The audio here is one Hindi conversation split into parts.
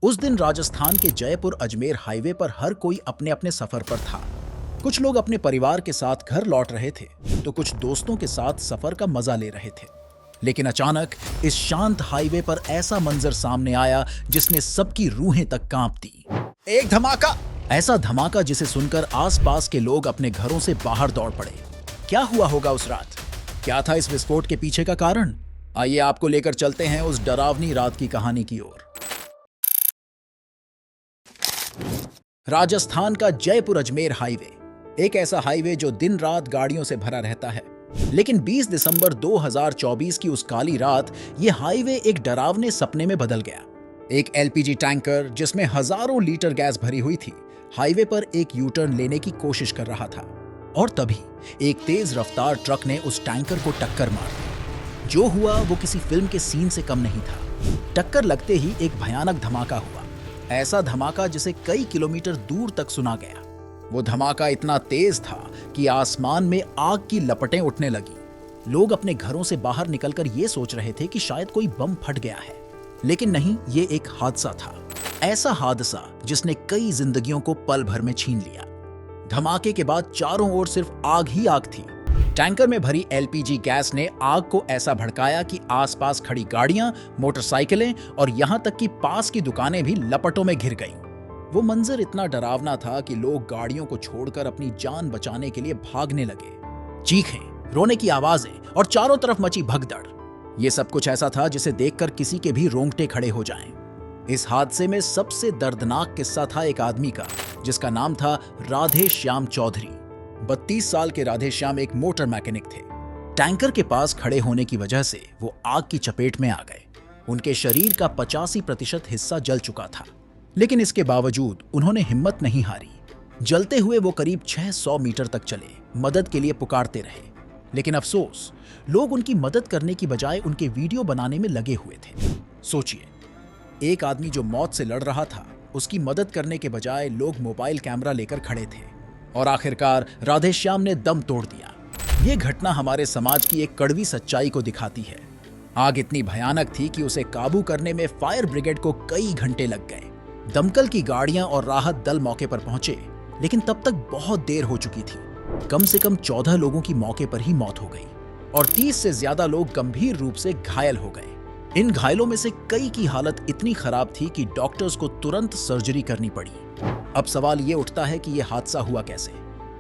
उस दिन राजस्थान के जयपुर अजमेर हाईवे पर हर कोई अपने अपने सफर पर था। कुछ लोग अपने परिवार के साथ घर लौट रहे थे तो कुछ दोस्तों के साथ सफर का मजा ले रहे थे। लेकिन अचानक इस शांत हाईवे पर ऐसा मंजर सामने आया जिसने सबकी रूहें तक कांप दी। एक धमाका! ऐसा धमाका जिसे सुनकर आसपास के लोग अपने घरों से बाहर दौड़ पड़े। क्या हुआ होगा उस रात? क्या था इस विस्फोट के पीछे का कारण? आइए आपको लेकर चलते हैं उस डरावनी रात की कहानी की ओर। राजस्थान का जयपुर अजमेर हाईवे, एक ऐसा हाईवे जो दिन रात गाड़ियों से भरा रहता है। लेकिन 20 दिसंबर 2024 की उस काली रात यह हाईवे एक डरावने सपने में बदल गया। एक एलपीजी टैंकर जिसमें हजारों लीटर गैस भरी हुई थी, हाईवे पर एक यू टर्न लेने की कोशिश कर रहा था और तभी एक तेज रफ्तार ट्रक ने उस टैंकर को टक्कर मार दी। जो हुआ वो किसी फिल्म के सीन से कम नहीं था। टक्कर लगते ही एक भयानक धमाका हुआ, ऐसा धमाका जिसे कई किलोमीटर दूर तक सुना गया। वो धमाका इतना तेज था कि आसमान में आग की लपटें उठने लगी। लोग अपने घरों से बाहर निकलकर ये सोच रहे थे कि शायद कोई बम फट गया है, लेकिन नहीं, ये एक हादसा था। ऐसा हादसा जिसने कई जिंदगियों को पल भर में छीन लिया। धमाके के बाद चारों ओर सिर्फ आग ही आग थी। टैंकर में भरी एलपीजी गैस ने आग को ऐसा भड़काया कि आसपास खड़ी गाड़ियां, मोटरसाइकिलें और यहां तक कि पास की दुकानें भी लपटों में घिर गईं। वो मंजर इतना डरावना था कि लोग गाड़ियों को छोड़कर अपनी जान बचाने के लिए भागने लगे। चीखें, रोने की आवाजें और चारों तरफ मची भगदड़। ये सब कुछ ऐसा था जिसे देखकर किसी के भी रोंगटे खड़े हो जाएं। इस हादसे में सबसे दर्दनाक किस्सा था एक आदमी का जिसका नाम था राधे श्याम चौधरी। 32 साल के राधे श्याम एक मोटर मैकेनिक थे। टैंकर के पास खड़े होने की वजह से वो आग की चपेट में आ गए। उनके शरीर का 85% हिस्सा जल चुका था, लेकिन इसके बावजूद उन्होंने हिम्मत नहीं हारी। जलते हुए वो करीब 600 मीटर तक चले, मदद के लिए पुकारते रहे। लेकिन अफसोस, लोग उनकी मदद करने की बजाय उनके वीडियो बनाने में लगे हुए थे। सोचिए, एक आदमी जो मौत से लड़ रहा था, उसकी मदद करने के बजाय लोग मोबाइल कैमरा लेकर खड़े थे और आखिरकार राधे श्याम ने दम तोड़ दिया। ये घटना हमारे समाज की एक कड़वी सच्चाई को दिखाती है। आग इतनी भयानक थी कि उसे काबू करने में फायर ब्रिगेड को कई घंटे लग गए। दमकल की गाड़ियां और राहत दल मौके पर पहुंचे, लेकिन तब तक बहुत देर हो चुकी थी। कम से कम 14 लोगों की मौके पर ही मौत हो गई और 30 से ज्यादा लोग गंभीर रूप से घायल हो गए। इन घायलों में से कई की हालत इतनी खराब थी कि डॉक्टर्स को तुरंत सर्जरी करनी पड़ी। अब सवाल ये उठता है कि यह हादसा हुआ कैसे?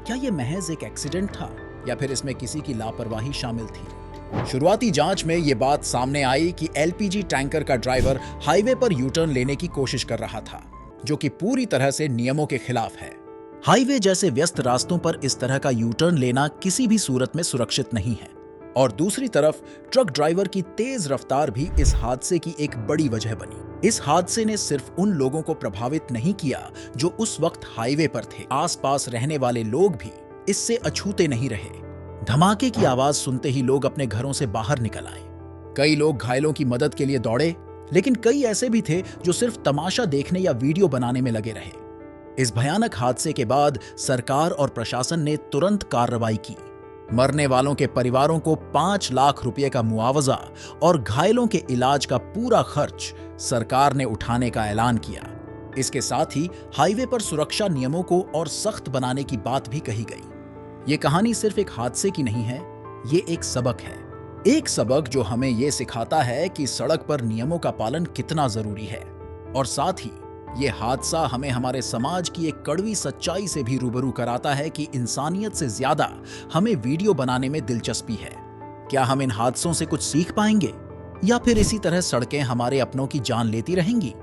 क्या यह महज एक एक्सीडेंट था या फिर इसमें किसी की लापरवाही शामिल थी? शुरुआती जांच में यह बात सामने आई कि एलपीजी टैंकर का ड्राइवर हाईवे पर यू टर्न लेने की कोशिश कर रहा था, जो कि पूरी तरह से नियमों के खिलाफ है। हाईवे जैसे व्यस्त रास्तों पर इस तरह का यू टर्न लेना किसी भी सूरत में सुरक्षित नहीं है। और दूसरी तरफ ट्रक ड्राइवर की तेज रफ्तार भी इस हादसे की एक बड़ी वजह बनी। इस हादसे ने सिर्फ उन लोगों को प्रभावित नहीं किया जो उस वक्त हाईवे पर थे, आसपास रहने वाले लोग भी इससे अछूते नहीं रहे। धमाके की आवाज सुनते ही लोग अपने घरों से बाहर निकल आए। कई लोग घायलों की मदद के लिए दौड़े, लेकिन कई ऐसे भी थे जो सिर्फ तमाशा देखने या वीडियो बनाने में लगे रहे। इस भयानक हादसे के बाद सरकार और प्रशासन ने तुरंत कार्रवाई की। मरने वालों के परिवारों को 5 लाख रुपए का मुआवजा और घायलों के इलाज का पूरा खर्च सरकार ने उठाने का ऐलान किया। इसके साथ ही हाईवे पर सुरक्षा नियमों को और सख्त बनाने की बात भी कही गई। ये कहानी सिर्फ एक हादसे की नहीं है, ये एक सबक है। एक सबक जो हमें ये सिखाता है कि सड़क पर नियमों का पालन कितना जरूरी है। और साथ ही ये हादसा हमें हमारे समाज की एक कड़वी सच्चाई से भी रूबरू कराता है कि इंसानियत से ज्यादा हमें वीडियो बनाने में दिलचस्पी है। क्या हम इन हादसों से कुछ सीख पाएंगे या फिर इसी तरह सड़कें हमारे अपनों की जान लेती रहेंगी?